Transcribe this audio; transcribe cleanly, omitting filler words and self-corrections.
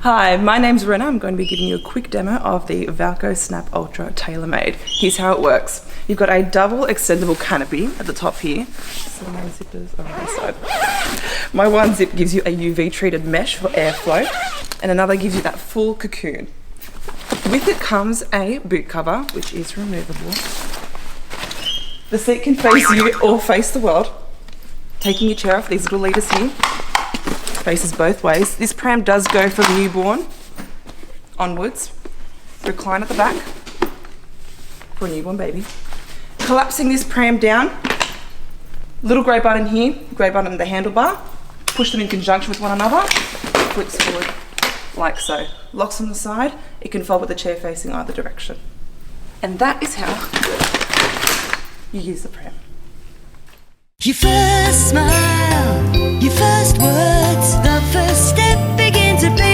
Hi, my name's Rena. I'm going to be giving you a quick demo of the Valco Snap Ultra Tailor-Made. Here's how it works. You've got a double extendable canopy at the top here. So my zippers are on this side. My one zip gives you a UV treated mesh for airflow, and another gives you that full cocoon. With it comes a boot cover, which is removable. The seat can face you or face the world. Taking your chair off, these little leaders here, faces both ways. This pram does go for newborn onwards. Recline at the back for a newborn baby. Collapsing this pram down, little grey button here, grey button at the handlebar. Push them in conjunction with one another. Flips forward like so. Locks on the side. It can fold with the chair facing either direction. And that is how you use the pram. Your first smile, your first words, the first step begin to be